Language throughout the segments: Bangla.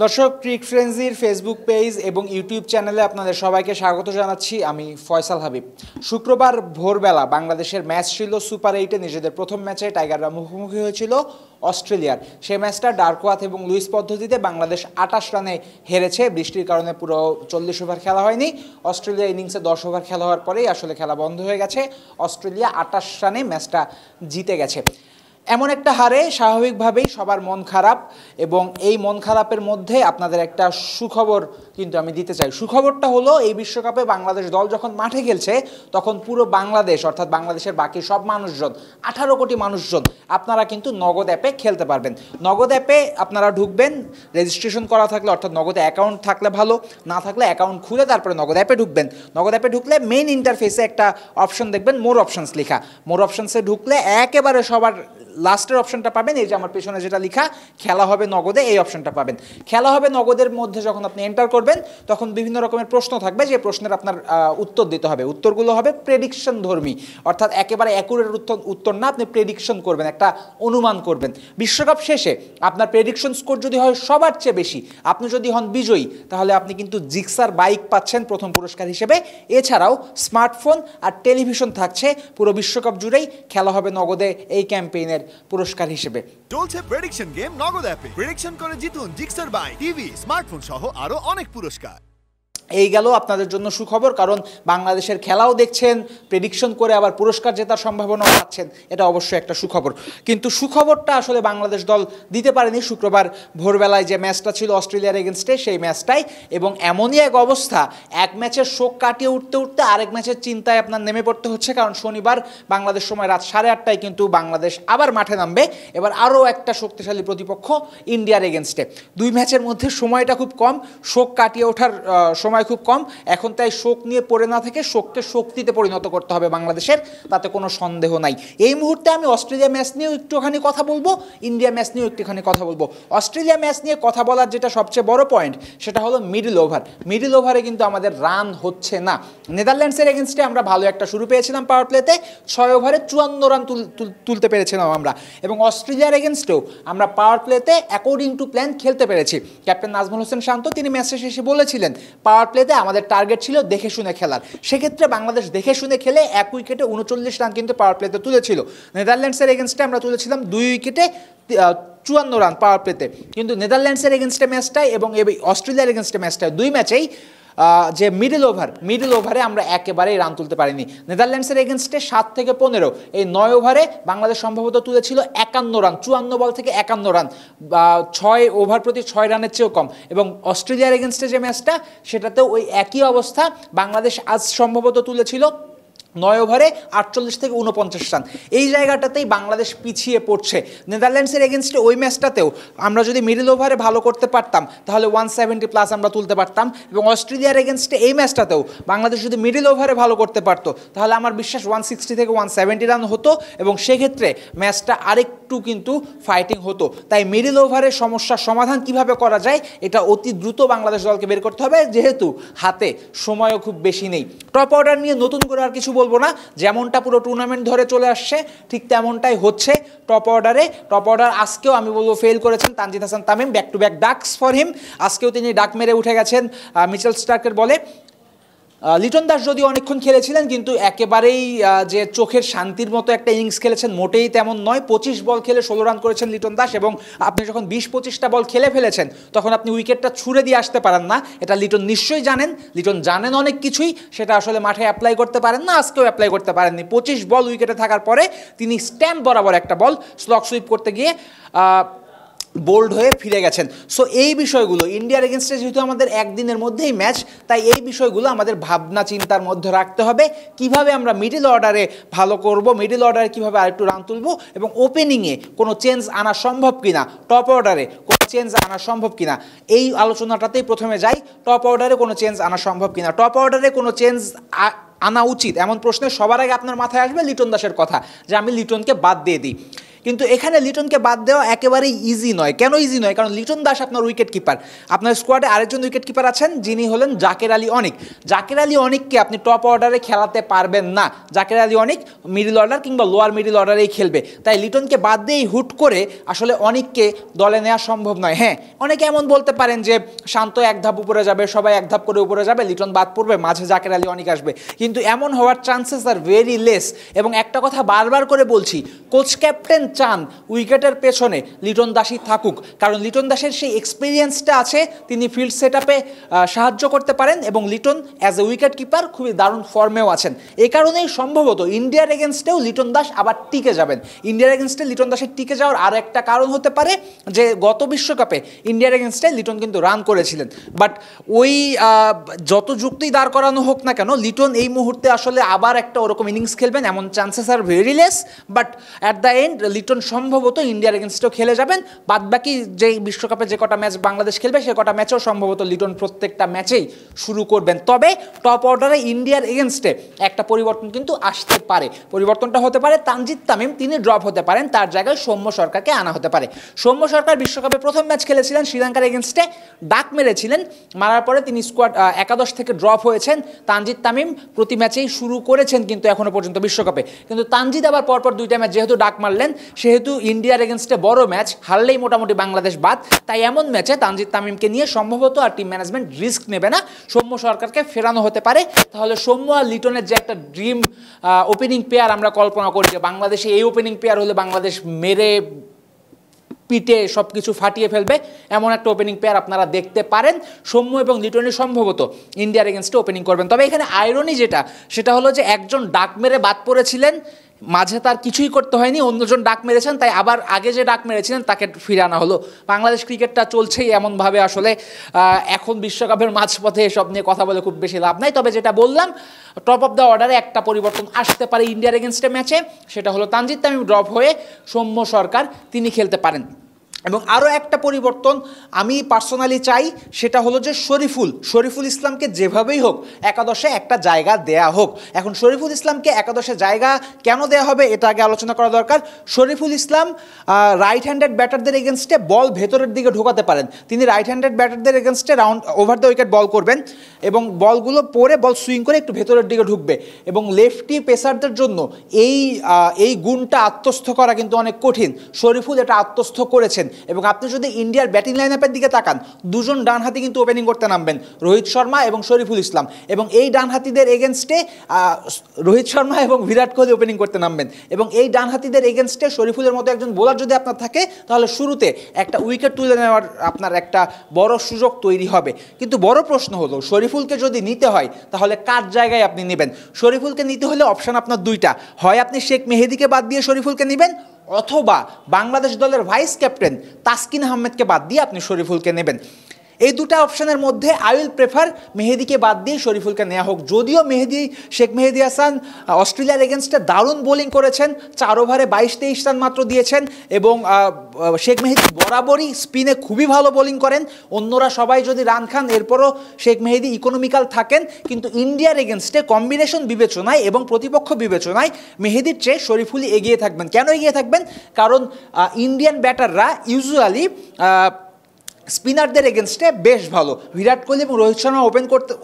দর্শক, ক্রিক ফ্রেন্সির ফেসবুক পেজ এবং ইউটিউব চ্যানেলে আপনাদের সবাইকে স্বাগত জানাচ্ছি। আমি ফয়সাল হাবিব। শুক্রবার ভোরবেলা বাংলাদেশের ম্যাচ ছিল সুপার 8-এ। নিজেদের প্রথম ম্যাচে টাইগাররা মুখোমুখি হয়েছিল অস্ট্রেলিয়ার। সেই ম্যাচটা ডার্কওয়াথ এবং লুইস পদ্ধতিতে বাংলাদেশ 28 রানে হেরেছে। বৃষ্টির কারণে পুরো 40 ওভার খেলা হয়নি। অস্ট্রেলিয়া ইনিংসে 10 ওভার খেলা হওয়ার পরেই আসলে খেলা বন্ধ হয়ে গেছে। অস্ট্রেলিয়া 28 রানে ম্যাচটা জিতে গেছে। এমন একটা হারে স্বাভাবিকভাবেই সবার মন খারাপ, এবং এই মন খারাপের মধ্যে আপনাদের একটা সুখবর কিন্তু আমি দিতে চাই। সুখবরটা হলো, এই বিশ্বকাপে বাংলাদেশ দল যখন মাঠে খেলছে তখন পুরো বাংলাদেশ, অর্থাৎ বাংলাদেশের বাকি সব মানুষজন, 18 কোটি মানুষজন, আপনারা কিন্তু নগদ অ্যাপে খেলতে পারবেন। নগদ অ্যাপে আপনারা ঢুকবেন, রেজিস্ট্রেশন করা থাকলে, অর্থাৎ নগদে অ্যাকাউন্ট থাকলে ভালো, না থাকলে অ্যাকাউন্ট খুলে তারপরে নগদ অ্যাপে ঢুকবেন। নগদ অ্যাপে ঢুকলে মেইন ইন্টারফেসে একটা অপশন দেখবেন, মোর অপশনস লেখা। মোর অপশনসে ঢুকলে একেবারে সবার লাস্টের অপশনটা পাবেন, এই যে আমার পেছনে যেটা লেখা খেলা হবে নগদে, এই অপশনটা পাবেন। খেলা হবে নগদের মধ্যে যখন আপনি এন্টার করবেন তখন বিভিন্ন রকমের প্রশ্ন থাকবে, যে প্রশ্নের আপনার উত্তর দিতে হবে। উত্তরগুলো হবে প্রেডিকশন ধর্মী, অর্থাৎ একেবারে অ্যাকুরেট উত্তর না, আপনি প্রেডিকশন করবেন, একটা অনুমান করবেন। বিশ্বকাপ শেষে আপনার প্রেডিকশন স্কোর যদি হয় সবার চেয়ে বেশি, আপনি যদি হন বিজয়ী, তাহলে আপনি কিন্তু জিক্সার বাইক পাচ্ছেন প্রথম পুরস্কার হিসেবে। এছাড়াও স্মার্টফোন আর টেলিভিশন থাকছে পুরো বিশ্বকাপ জুড়েই খেলা হবে নগদে এই ক্যাম্পেইনের পুরস্কার হিসেবে। চলছে প্রেডিকশন গেম নগদ অ্যাপে। প্রেডিকশন করে জিতুন জিক্সার বাইক, টিভি, স্মার্টফোন সহ আরো অনেক পুরস্কার। এই গেল আপনাদের জন্য সুখবর, কারণ বাংলাদেশের খেলাও দেখছেন, প্রেডিকশন করে আবার পুরস্কার জেতার সম্ভাবনাও পাচ্ছেন। এটা অবশ্যই একটা সুখবর। কিন্তু সুখবরটা আসলে বাংলাদেশ দল দিতে পারেনি শুক্রবার ভোরবেলায় যে ম্যাচটা ছিল অস্ট্রেলিয়ার এগেনস্টে, সেই ম্যাচটাই। এবং এমনই এক অবস্থা, এক ম্যাচের শোক কাটিয়ে উঠতে উঠতে আরেক ম্যাচের চিন্তায় আপনার নেমে পড়তে হচ্ছে, কারণ শনিবার বাংলাদেশ সময় রাত 8:30টায় কিন্তু বাংলাদেশ আবার মাঠে নামবে। এবার আরও একটা শক্তিশালী প্রতিপক্ষ ইন্ডিয়ার এগেনস্টে। দুই ম্যাচের মধ্যে সময়টা খুব কম, শোক কাটিয়ে ওঠার সময় খুব কম। এখন তাই শোক নিয়ে পড়ে না থেকে শোককে শক্তিতে পরিণত করতে হবে বাংলাদেশের, তাতে কোনো সন্দেহ নাই। এই মুহূর্তে আমি অস্ট্রেলিয়া ম্যাচ নিয়েও একটুখানি কথা বলবো, ইন্ডিয়া ম্যাচ নিয়েও একটুখানি কথা বলবো। অস্ট্রেলিয়া ম্যাচ নিয়ে কথা বলার যেটা সবচেয়ে বড় পয়েন্ট, সেটা হলো মিডল ওভার। মিডল ওভারে কিন্তু আমাদের রান হচ্ছে না। নেদারল্যান্ডসের এগেনস্টে আমরা ভালো একটা শুরু পেয়েছিলাম পাওয়ার প্লেতে, 6 ওভারে 54 রান তুলতে পেরেছিলাম আমরা। এবং অস্ট্রেলিয়ার এগেনস্টেও আমরা পাওয়ার প্লেতে অ্যাকর্ডিং টু প্ল্যান খেলতে পেরেছি। ক্যাপ্টেন নাজমুল হোসেন শান্ত তিনি ম্যাচে শেষে বলেছিলেন, পাওয়ার প্লেতে আমাদের টার্গেট ছিল দেখে শুনে খেলার। সেক্ষেত্রে বাংলাদেশ দেখে শুনে খেলে 1 উইকেটে 39 রান কিন্তু পাওয়ার প্লেতে তুলেছিল। নেদারল্যান্ডসের এগেনস্টে আমরা তুলেছিলাম 2 উইকেটে 54 রান পাওয়ার প্লেতে। কিন্তু নেদারল্যান্ডসের এগেনস্টে ম্যাচটাই এবং অস্ট্রেলিয়ার এগেনস্টে ম্যাচটাই, দুই ম্যাচেই যে মিডল ওভারে আমরা একেবারেই রান তুলতে পারিনি। নেদারল্যান্ডসের এগেনস্টে 7 থেকে 15, এই 9 ওভারে বাংলাদেশ সম্ভবত তুলেছিল 51 রান, 54 বল থেকে 51 রান, 6 ওভার প্রতি 6 রানের চেয়েও কম। এবং অস্ট্রেলিয়ার এগেনস্টে যে ম্যাচটা, সেটাতেও ওই একই অবস্থা। বাংলাদেশ আজ সম্ভবত তুলেছিল 9 ওভারে 48 থেকে 49 রান। এই জায়গাটাতেই বাংলাদেশ পিছিয়ে পড়ছে। নেদারল্যান্ডসের এগেনস্টে ওই ম্যাচটাতেও আমরা যদি মিডল ওভারে ভালো করতে পারতাম তাহলে 170+ আমরা তুলতে পারতাম। এবং অস্ট্রেলিয়ার এগেনস্টে এই ম্যাচটাতেও বাংলাদেশ যদি মিডল ওভারে ভালো করতে পারতো তাহলে আমার বিশ্বাস 160 থেকে 170 রান হতো, এবং সেক্ষেত্রে ম্যাচটা আরেকটু কিন্তু ফাইটিং হতো। তাই মিডল ওভারের সমস্যার সমাধান কিভাবে করা যায়, এটা অতি দ্রুত বাংলাদেশ দলকে বের করতে হবে, যেহেতু হাতে সময়ও খুব বেশি নেই। টপ অর্ডার নিয়ে নতুন করে আর কিছু বলবো না, যেমনটা পুরো টুর্নামেন্ট ধরে চলে আসছে ঠিক তেমনটাই হচ্ছে টপ অর্ডার আজকেও আমি বলবো ফেল করেছেন Tanzid Hasan Tamim. Back to back ducks for him. আজকেও তিনি ডাক মেরে উঠে গেছেন মিচেল স্টার্কের বলে। লিটন দাস যদিও অনেকক্ষণ খেলেছিলেন, কিন্তু একেবারেই যে চোখের শান্তির মতো একটা ইনিংস খেলেছেন মোটেই তেমন নয়। 25 বল খেলে 16 রান করেছেন লিটন দাস, এবং আপনি যখন 20-25টা বল খেলে ফেলেছেন তখন আপনি উইকেটটা ছুড়ে দিয়ে আসতে পারেন না। এটা লিটন নিশ্চয়ই জানেন। লিটন জানেন অনেক কিছুই, সেটা আসলে মাঠে অ্যাপ্লাই করতে পারেন না, আজকেও অ্যাপ্লাই করতে পারেননি। 25 বল উইকেটে থাকার পরে তিনি স্ট্যাম্প বরাবর একটা বল স্লগ সুইপ করতে গিয়ে বোল্ড হয়ে ফিরে গেছেন। সো এই বিষয়গুলো ইন্ডিয়ার এগেনস্টে যেহেতু আমাদের একদিনের মধ্যেই ম্যাচ, তাই এই বিষয়গুলো আমাদের ভাবনা চিন্তার মধ্যে রাখতে হবে। কিভাবে আমরা মিডল অর্ডারে ভালো করব, মিডল অর্ডারে কীভাবে আরেকটু রান তুলব, এবং ওপেনিংয়ে কোনো চেঞ্জ আনা সম্ভব কিনা, টপ অর্ডারে কোনো চেঞ্জ আনা সম্ভব কিনা, এই আলোচনাটাতেই প্রথমে যাই। টপ অর্ডারে কোনো চেঞ্জ আনা সম্ভব কিনা, টপ অর্ডারে কোনো চেঞ্জ আনা উচিত এমন প্রশ্নে সবার আগে আপনার মাথায় আসবে লিটন দাসের কথা, যে আমি লিটনকে বাদ দিয়ে দিই। কিন্তু এখানে লিটনকে বাদ দেওয়া একেবারেই ইজি নয়। কেন ইজি নয়? কারণ লিটন দাস আপনার উইকেট কিপার, আপনার স্কোয়াডে আরেকজন উইকেট কিপার আছেন যিনি হলেন জাকের আলী অনিক। জাকের আলী অনিককে আপনি টপ অর্ডারে খেলাতে পারবেন না। জাকের আলী অনিক মিডল অর্ডার কিংবা লোয়ার মিডল অর্ডারেই খেলবে, তাই লিটনকে বাদ দিয়েই হুট করে আসলে অনিককে দলে নেওয়া সম্ভব নয়। হ্যাঁ, অনেকে এমন বলতে পারেন যে শান্ত এক ধাপ উপরে যাবে, সবাই এক ধাপ করে উপরে যাবে, লিটন বাদ পড়বে, মাঝে জাকের আলী অনিক আসবে, কিন্তু এমন হওয়ার চান্সেস আর ভেরি লেস। এবং একটা কথা বারবার করে বলছি, কোচ ক্যাপ্টেন চান উইকেটের পেছনে লিটন দাসই থাকুক, কারণ লিটন দাসের সেই এক্সপিরিয়েন্সটা আছে, তিনি ফিল্ড সেট আপে সাহায্য করতে পারেন এবং Liton as a wicket keeper খুবই দারুণ ফর্মেও আছেন। এই কারণেই সম্ভবত ইন্ডিয়ার এগেনস্টেও লিটন দাস আবার টিকে যাবেন। ইন্ডিয়ার এগেনস্টে লিটন দাসের টিকে যাওয়ার আর একটা কারণ হতে পারে যে গত বিশ্বকাপে ইন্ডিয়ার এগেনস্টে লিটন কিন্তু রান করেছিলেন, বাট ওই যত যুক্তিই দাঁড় করানো হোক না কেন, লিটন এই মুহূর্তে আসলে আবার একটা ওরকম ইনিংস খেলবেন এমন chances are very less. But at the end Liton সম্ভবত ইন্ডিয়ার এগেনস্টেও খেলে যাবেন। বাদবাকি যে বিশ্বকাপে যে কটা ম্যাচ বাংলাদেশ খেলবে সে কটা ম্যাচেও সম্ভবত লিটন প্রত্যেকটা ম্যাচেই শুরু করবেন। তবে টপ অর্ডারে ইন্ডিয়ার এগেনস্টে একটা পরিবর্তন কিন্তু আসতে পারে। পরিবর্তনটা হতে পারে তানজিদ তামিম, তিনি ড্রপ হতে পারেন, তার জায়গায় সৌম্য সরকারকে আনা হতে পারে। সৌম্য সরকার বিশ্বকাপে প্রথম ম্যাচ খেলেছিলেন শ্রীলঙ্কার এগেনস্টে, ডাক মেরেছিলেন, মারার পরে তিনি স্কোয়াড একাদশ থেকে ড্রপ হয়েছেন। তানজিদ তামিম প্রতি ম্যাচেই শুরু করেছেন কিন্তু এখনো পর্যন্ত বিশ্বকাপে, কিন্তু তানজিদ আবার পরপর দুইটা ম্যাচ যেহেতু ডাক মারলেন, সেহেতু ইন্ডিয়ার এগেনস্টে বড় ম্যাচ, হারলেই মোটামুটি বাংলাদেশ বাদ, তাই এমন ম্যাচে তানজিদ তামিমকে নিয়ে সম্ভবত আর টিম ম্যানেজমেন্ট রিস্ক নেবে না, সৌম্য সরকারকে ফেরানো হতে পারে। তাহলে সৌম্য আর লিটনের যে একটা ড্রিম ওপেনিং পেয়ার আমরা কল্পনা করি যে বাংলাদেশে এই ওপেনিং পেয়ার হলে বাংলাদেশ মেরে পিটে সব কিছু ফাটিয়ে ফেলবে, এমন একটা ওপেনিং পেয়ার আপনারা দেখতে পারেন। সৌম্য এবং লিটনই সম্ভবত ইন্ডিয়ার এগেনস্টে ওপেনিং করবেন। তবে এখানে আয়রনি সেটা হলো যে একজন ডাক মেরে বাদ পড়েছিলেন, মাঝে তার কিছুই করতে হয়নি, অন্যজন ডাক মেরেছেন, তাই আবার আগে যে ডাক মেরেছিলেন তাকে ফিরে আনা হলো। বাংলাদেশ ক্রিকেটটা চলছেই এমনভাবে, আসলে এখন বিশ্বকাপের মাঝপথে এসব নিয়ে কথা বলে খুব বেশি লাভ নাই। তবে যেটা বললাম, টপ অফ দ্য অর্ডারে একটা পরিবর্তন আসতে পারে ইন্ডিয়ার এগেনস্টে ম্যাচে, সেটা হলো তানজিদ তামিম ড্রপ হয়ে সৌম্য সরকার তিনি খেলতে পারেন। এবং আরও একটা পরিবর্তন আমি পার্সোনালি চাই, সেটা হলো যে শরীফুল ইসলামকে যেভাবেই হোক একাদশে একটা জায়গা দেয়া হোক। এখন শরীফুল ইসলামকে একাদশে জায়গা কেন দেয়া হবে এটা আগে আলোচনা করা দরকার। শরীফুল ইসলাম রাইট হ্যান্ডেড ব্যাটারদের এগেনস্টে বল ভেতরের দিকে ঢোকাতে পারেন, তিনি রাইট হ্যান্ডেড ব্যাটারদের এগেনস্টে রাউন্ড ওভার দ্য উইকেট বল করবেন এবং বলগুলো পরে বল সুইং করে একটু ভেতরের দিকে ঢুকবে, এবং লেফটি পেসারদের জন্য এই গুণটা আত্মস্থ করা কিন্তু অনেক কঠিন। শরীফুল এটা আত্মস্থ করেছেন। এবং আপনি যদি ইন্ডিয়ার ব্যাটিং লাইন আপের দিকে তাকান, দুজন ডানহাতি কিন্তু ওপেনিং করতে নামবেন, রোহিত শর্মা এবং শরীফুল ইসলাম, এবং এই ডানহাতিদের এগেনস্টে রোহিত শর্মা এবং বিরাট কোহলি ওপেনিং করতে নামবেন। এবং এই ডানহাতিদের এগেনস্টে শরীফুলের মতো একজন বোলার যদি আপনার থাকে, তাহলে শুরুতে একটা উইকেট তুলে নেওয়ার আপনার একটা বড় সুযোগ তৈরি হবে। কিন্তু বড় প্রশ্ন হলো, শরীফুলকে যদি নিতে হয় তাহলে কার জায়গায় আপনি নেবেন? শরীফুলকে নিতে হলে অপশান আপনার দুইটা, হয় আপনি শেখ মেহেদিকে বাদ দিয়ে শরীফুলকে নেবেন, অথবা বাংলাদেশ দলের ভাইস ক্যাপ্টেন তাসকিন আহমেদকে বাদ দিয়ে আপনি শরীফুলকে নেবেন। এই দুটো অপশনের মধ্যে আই উইল প্রেফার মেহেদিকে বাদ দিয়ে শরীফুলকে নেওয়া হোক। যদিও শেখ মেহেদি হাসান অস্ট্রেলিয়ার এগেনস্টে দারুণ বোলিং করেছেন, 4 ওভারে 22-23 রান মাত্র দিয়েছেন, এবং শেখ মেহেদি বরাবরই স্পিনে খুবই ভালো বোলিং করেন। অন্যরা সবাই যদি রান খান এরপরও শেখ মেহেদি ইকোনমিক্যাল থাকেন, কিন্তু ইন্ডিয়ার এগেনস্টে কম্বিনেশন বিবেচনায় এবং প্রতিপক্ষ বিবেচনায় মেহেদির চেয়ে শরীফুলই এগিয়ে থাকবেন। কেন এগিয়ে থাকবেন? কারণ ইন্ডিয়ান ব্যাটাররা ইউজুয়ালি স্পিনারদের এগেনস্টে বেশ ভালো। বিরাট কোহলি এবং রোহিত শর্মা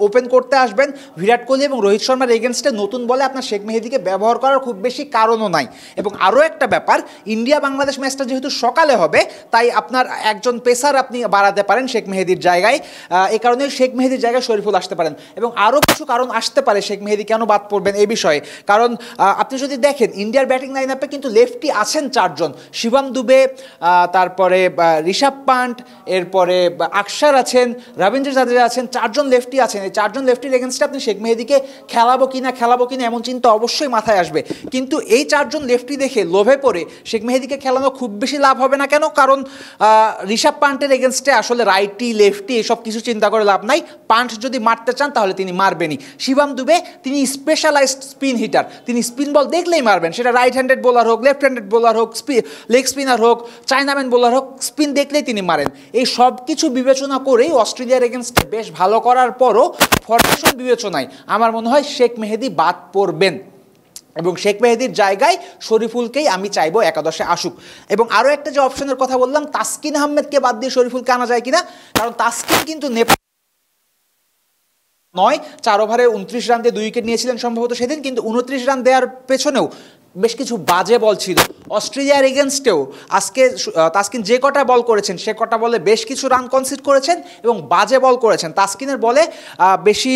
ওপেন করতে আসবেন, বিরাট কোহলি এবং রোহিত শর্মার এগেনস্টে নতুন বলে আপনার শেখ মেহেদিকে ব্যবহার করার খুব বেশি কারণও নাই। এবং আরও একটা ব্যাপার, ইন্ডিয়া বাংলাদেশ ম্যাচটা যেহেতু সকালে হবে, তাই আপনার একজন পেসার আপনি বাড়াতে পারেন শেখ মেহেদির জায়গায়, এই কারণে শেখ মেহেদির জায়গায় শরীফুল আসতে পারেন। এবং আরও কিছু কারণ আসতে পারে শেখ মেহেদি কেন বাদ পড়বেন এই বিষয়ে। কারণ আপনি যদি দেখেন ইন্ডিয়ার ব্যাটিং লাইন আপে কিন্তু লেফটি আছেন 4 জন, শিবম দুবে, তারপরে ঋষভ পান্ট, এরপরে আকসার আছেন, রবীন্দ্র জাদেজা আছেন, 4 জন লেফটি আছেন। এই 4 জন লেফটির এগেনস্টে আপনি শেখ মেহেদিকে খেলাবো কিনা এমন চিন্তা অবশ্যই মাথায় আসবে। কিন্তু এই 4 জন লেফটি দেখে লোভে পড়ে শেখ মেহেদিকে খেলানো খুব বেশি লাভ হবে না। কেন? কারণ ঋষভ পান্টের এগেনস্টে আসলে রাইটি লেফটি এসব কিছু চিন্তা করে লাভ নাই। পান্ট যদি মারতে চান তাহলে তিনি মারবেনই। শিবম দুবে তিনি স্পেশালাইজড স্পিন হিটার, তিনি স্পিন বল দেখলেই মারবেন, সেটা রাইট হ্যান্ডেড বোলার হোক, লেফট হ্যান্ডেড বোলার হোক, লেগ স্পিনার হোক, চাইনাম্যান বোলার হোক, স্পিন দেখলেই তিনি মারেন। এই সব কিছু বিবেচনা করেই অস্ট্রেলিয়ার এগেনস্টে বেশ ভালো করার পরও ফরমেশন বিবেচনায় আমার মনে হয় শেখ মেহেদি বাদ পড়বেন। এবং শেখ মেহেদীর জায়গায় শরীফুলকেই আমি চাইবো একাদশে আসুক। এবং আরও একটা যে অপশনের কথা বললাম, তাসকিন আহমেদকে বাদ দিয়ে শরীফুলকে আনা যায় কিনা, কারণ তাসকিন কিন্তু নেপাল 4 ওভারে 29 রান দিয়ে 2 উইকেট নিয়েছিলেন সম্ভবত সেদিন, কিন্তু 29 রান দেওয়ার পেছনেও বেশ কিছু বাজে বল ছিল। অস্ট্রেলিয়ার এগেনস্টেও আজকে তাসকিন যে কটা বল করেছেন সে কটা বলে বেশ কিছু রান কনসিড করেছেন এবং বাজে বল করেছেন। তাসকিনের বলে বেশি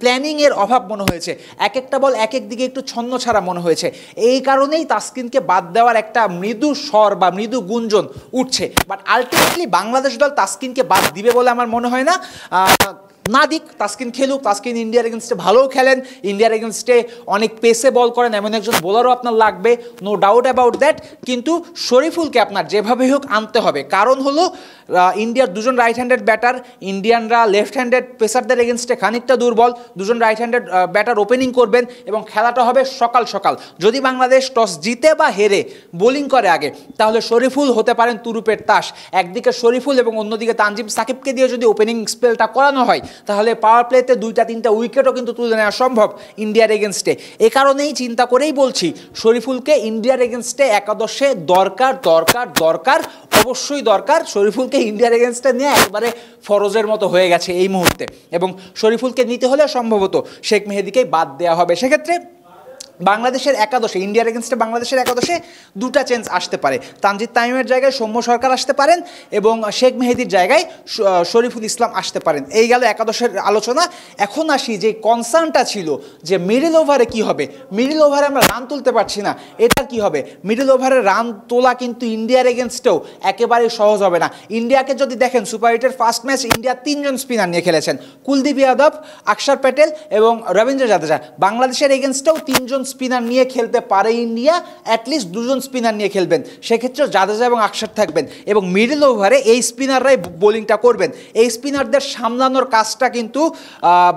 প্ল্যানিংয়ের অভাব মনে হয়েছে, এক একটা বল এক এক দিকে একটু ছন্ন ছাড়া মনে হয়েছে। এই কারণেই তাসকিনকে বাদ দেওয়ার একটা মৃদু স্বর বা মৃদু গুঞ্জন উঠছে। বাট আলটিমেটলি বাংলাদেশ দল তাসকিনকে বাদ দিবে বলে আমার মনে হয় না। না দিক, তাসকিন খেলুক। তাসকিন ইন্ডিয়ার এগেনস্টে ভালোও খেলেন, ইন্ডিয়ার এগেনস্টে অনেক পেসে বল করেন, এমন একজন বোলারও আপনার লাগবে, নো ডাউট অ্যাবাউট দ্যাট। কিন্তু শরীফুলকে আপনার যেভাবে হোক আনতে হবে, কারণ হলো ইন্ডিয়ার দুজন রাইট হ্যান্ডেড ব্যাটার, ইন্ডিয়ানরা লেফট হ্যান্ডেড পেসারদের এগেনস্টে খানিকটা দুর্বল, দুজন রাইট হ্যান্ডেড ব্যাটার ওপেনিং করবেন এবং খেলাটা হবে সকাল সকাল। যদি বাংলাদেশ টস জিতে বা হেরে বোলিং করে আগে, তাহলে শরীফুল হতে পারেন তুরুপের তাস। একদিকে শরীফুল এবং অন্যদিকে তানজিম সাকিবকে দিয়ে যদি ওপেনিং স্পেলটা করানো হয়, তাহলে পাওয়ার প্লেতে 2-3টা উইকেটও কিন্তু তুলে নেওয়া সম্ভব ইন্ডিয়ার এগেনস্টে। এ কারণেই চিন্তা করেই বলছি শরীফুলকে ইন্ডিয়ার এগেনস্টে একাদশে দরকার দরকার দরকার, অবশ্যই দরকার। শরীফুলকে ইন্ডিয়ার এগেনস্টে নিয়ে একবারে ফরজের মতো হয়ে গেছে এই মুহূর্তে, এবং শরীফুলকে নিতে হলে সম্ভবত শেখ মেহেদীকেই বাদ দেওয়া হবে। সেক্ষেত্রে বাংলাদেশের একাদশে, ইন্ডিয়ার এগেনস্টে বাংলাদেশের একাদশে দুটা চেঞ্জ আসতে পারে। তানজিদ তামিমের জায়গায় সৌম্য সরকার আসতে পারেন এবং শেখ মেহেদীর জায়গায় শরীফুল ইসলাম আসতে পারেন। এই গেল একাদশের আলোচনা। এখন আসি যে কনসার্নটা ছিল যে মিডল ওভারে কি হবে, মিডল ওভারে আমরা রান তুলতে পারছি না, এটা কি হবে? মিডল ওভারে রান তোলা কিন্তু ইন্ডিয়ার এগেনস্টেও একেবারেই সহজ হবে না। ইন্ডিয়াকে যদি দেখেন, সুপার 8-এর ফার্স্ট ম্যাচ ইন্ডিয়া 3 জন স্পিনার নিয়ে খেলেছেন, কুলদীপ যাদব, অক্ষর প্যাটেল এবং রবীন্দ্র জাদেজা। বাংলাদেশের এগেনস্টেও 3 জন স্পিনার নিয়ে খেলতে পারে ইন্ডিয়া, অ্যাটলিস্ট 2 জন স্পিনার নিয়ে খেলবেন, সেক্ষেত্রে জাদেজা এবং অক্ষর থাকবেন এবং মিডল ওভারে এই স্পিনাররাই বোলিংটা করবেন। এই স্পিনারদের সামলানোর কাজটা কিন্তু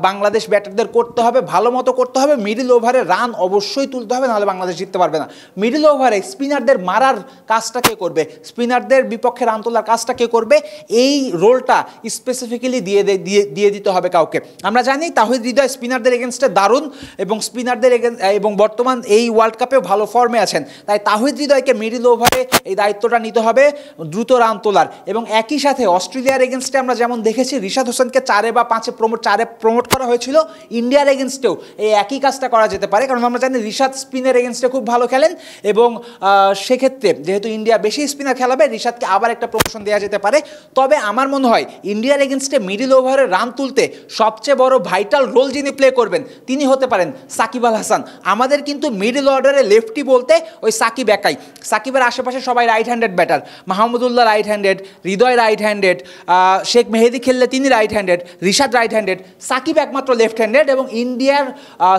বাংলাদেশ ব্যাটারদের করতে হবে, ভালো মতো করতে হবে। মিডল ওভারে রান অবশ্যই তুলতে হবে, নাহলে বাংলাদেশ জিততে পারবে না। মিডল ওভারে স্পিনারদের মারার কাজটা কে করবে, স্পিনারদের বিপক্ষে রান তোলার কাজটা কে করবে, এই রোলটা স্পেসিফিক্যালি দিয়ে দিতে হবে কাউকে। আমরা জানি তাহিদ হৃদয় স্পিনারদের এগেনস্টে দারুণ এবং স্পিনারদের এবং বর্তমান এই ওয়ার্ল্ড কাপেও ভালো ফর্মে আছেন, তাই তাহিদ হৃদয়কে মিডল ওভারে এই দায়িত্বটা নিতে হবে দ্রুত রান তোলার। এবং একই সাথে অস্ট্রেলিয়ার এগেনস্টে আমরা যেমন দেখেছি রিশাদ হোসেনকে 4 বা 5-এ প্রমোট করা হয়েছিল, ইন্ডিয়ার এগেনস্টেও এই একই কাজটা করা যেতে পারে, কারণ আমরা জানি রিশাদ স্পিনের এগেনস্টে খুব ভালো খেলেন এবং সেক্ষেত্রে যেহেতু ইন্ডিয়া বেশি স্পিনার খেলাবে, রিশাদকে আবার একটা প্রমোশন দেওয়া যেতে পারে। তবে আমার মনে হয় ইন্ডিয়ার এগেনস্টে মিডল ওভারে রান তুলতে সবচেয়ে বড় ভাইটাল রোল যিনি প্লে করবেন তিনি হতে পারেন সাকিব আল হাসান। আমাদের কিন্তু মিডল অর্ডারে লেফটি বলতে ওই সাকিব একাই, সাকিবের আশেপাশে সবাই right handed batter, Mahmudullah right handed, Hridoy right handed, Sheikh Mehedi খেললে তিনি right handed, Rishad right handed, Shakib একমাত্র লেফট হ্যান্ডেড এবং ইন্ডিয়ার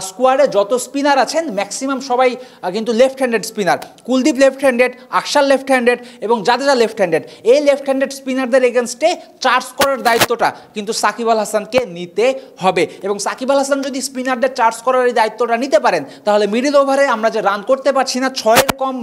স্কোয়াডে যত স্পিনার আছেন ম্যাক্সিমাম সবাই কিন্তু left handed spinner. Kuldeep left handed, অক্ষর লেফট হ্যান্ডেড এবং জাদেজা লেফট হ্যান্ডেড। এই লেফট হ্যান্ডেড স্পিনারদের এগেনস্টে চার্জ করার দায়িত্বটা কিন্তু সাকিব আল হাসানকে নিতে হবে এবং সাকিব আল হাসান যদি স্পিনারদের চার্জ করার এই দায়িত্বটা নিতে পারেন, তাহলে মিডল ওভারে আমরা যে রান করতে পারছি না, 6-এর কম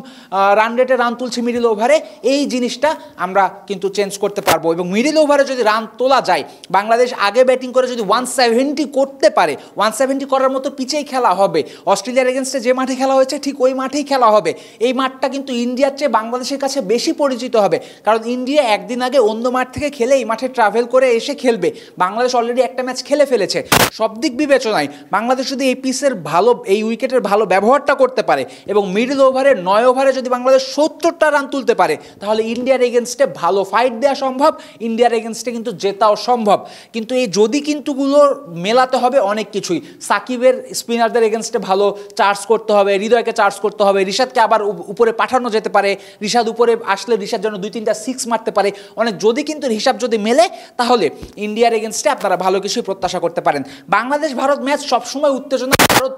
রান রেটে রান তুলছি মিডল ওভারে, এই জিনিসটা আমরা কিন্তু চেঞ্জ করতে পারবো। এবং মিডল ওভারে যদি রান তোলা যায়, বাংলাদেশ আগে ব্যাটিং করে যদি 170 করতে পারে, 170 করার মতো পিচেই খেলা হবে। অস্ট্রেলিয়ার এগেনস্টে যে মাঠে খেলা হয়েছে ঠিক ওই মাঠেই খেলা হবে। এই মাঠটা কিন্তু ইন্ডিয়ার চেয়ে বাংলাদেশের কাছে বেশি পরিচিত হবে, কারণ ইন্ডিয়া একদিন আগে অন্য মাঠ থেকে খেলে এই মাঠে ট্রাভেল করে এসে খেলবে। বাংলাদেশ অলরেডি একটা ম্যাচ খেলে ফেলেছে। সব দিক বিবেচনায় বাংলাদেশ যদি এই পিচের ভালো, এই উইকেটের ভালো ব্যবহারটা করতে পারে এবং মিডল ওভারে 9 ওভারে যদি বাংলাদেশ 70টা রান তুলতে পারে, তাহলে ইন্ডিয়ার এগেনস্টে ভালো ফাইট দেওয়া সম্ভব, ইন্ডিয়ার এগেনস্টে কিন্তু জেতাও সম্ভব। কিন্তু এই যদি কিন্তুগুলো মেলাতে হবে অনেক কিছুই। সাকিবের স্পিনারদের এগেনস্টে ভালো চার্জ করতে হবে, হৃদয়কে চার্জ করতে হবে, রিশাদকে আবার উপরে পাঠানো যেতে পারে, রিশাদ উপরে আসলে রিশাদ যেন 2-3টা 6 মারতে পারে অনেক। যদি কিন্তু হিসাব যদি মেলে, তাহলে ইন্ডিয়ার এগেনস্টে আপনারা ভালো কিছুই প্রত্যাশা করতে পারেন। বাংলাদেশ ভারত ম্যাচ সবসময় উত্তেজনা ভারত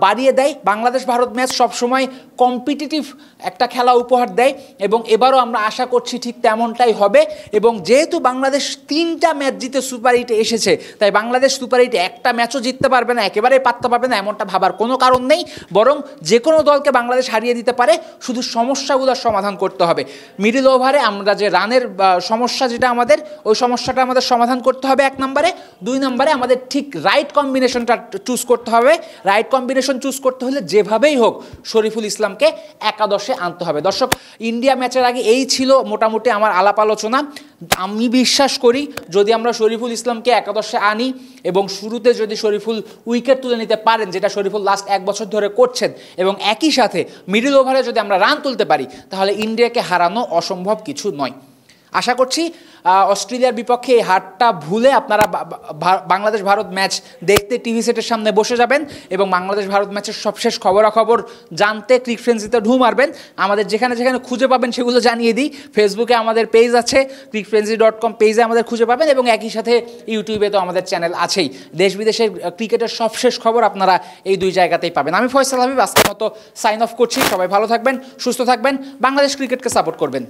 বাড়িয়ে দেয়, বাংলাদেশ ভারত ম্যাচ সবসময় কম্পিটিটিভ একটা খেলা উপহার দেয় এবং এবারও আমরা আশা করছি ঠিক তেমনটাই হবে। এবং যেহেতু বাংলাদেশ 3টা ম্যাচ জিতে সুপার 8-এ এসেছে, তাই বাংলাদেশ সুপার 8-এ একটা ম্যাচও জিততে পারবে না, একেবারেই পাত্তা পাবে না এমনটা ভাবার কোনো কারণ নেই, বরং যে কোনো দলকে বাংলাদেশ হারিয়ে দিতে পারে। শুধু সমস্যাগুলোর সমাধান করতে হবে। মিডল ওভারে আমরা যে রানের সমস্যা যেটা আমাদের, ওই সমস্যাটা আমাদের সমাধান করতে হবে 1 নম্বরে। 2 নম্বরে আমাদের ঠিক রাইট কম্বিনেশনটা চুজ করতে হবে। রাইট কম্বিনেশন চুজ করতে করতে হলে যেভাবেই হোক শরীফুল ইসলামকে একাদশে আনতে হবে। দর্শক, ইন্ডিয়া ম্যাচের আগে এই ছিল মোটামুটি আমার আলাপ আলোচনা। আমি বিশ্বাস করি যদি আমরা শরীফুল ইসলামকে একাদশে আনি এবং শুরুতে যদি শরীফুল উইকেট তুলে নিতে পারেন, যেটা শরীফুল লাস্ট 1 বছর ধরে করছেন, এবং একই সাথে মিডল ওভারে যদি আমরা রান তুলতে পারি, তাহলে ইন্ডিয়াকে হারানো অসম্ভব কিছু নয়। আশা করছি অস্ট্রেলিয়ার বিপক্ষে এই হারটা ভুলে আপনারা বাংলাদেশ ভারত ম্যাচ দেখতে টিভি সেটের সামনে বসে যাবেন এবং বাংলাদেশ ভারত ম্যাচের সবশেষ খবরাখবর জানতে ক্রিক ফ্রেন্সিতে ঢু মারবেন। আমাদের যেখানে যেখানে খুঁজে পাবেন সেগুলো জানিয়ে দিই। ফেসবুকে আমাদের পেজ আছে, crickfrenzy.com পেজে আমাদের খুঁজে পাবেন, এবং একই সাথে ইউটিউবে তো আমাদের চ্যানেল আছেই। দেশ বিদেশের ক্রিকেটের সবশেষ খবর আপনারা এই 2 জায়গাতেই পাবেন। আমি ফয়সাল হাবিব আজকের মতো সাইন অফ করছি। সবাই ভালো থাকবেন, সুস্থ থাকবেন, বাংলাদেশ ক্রিকেটকে সাপোর্ট করবেন।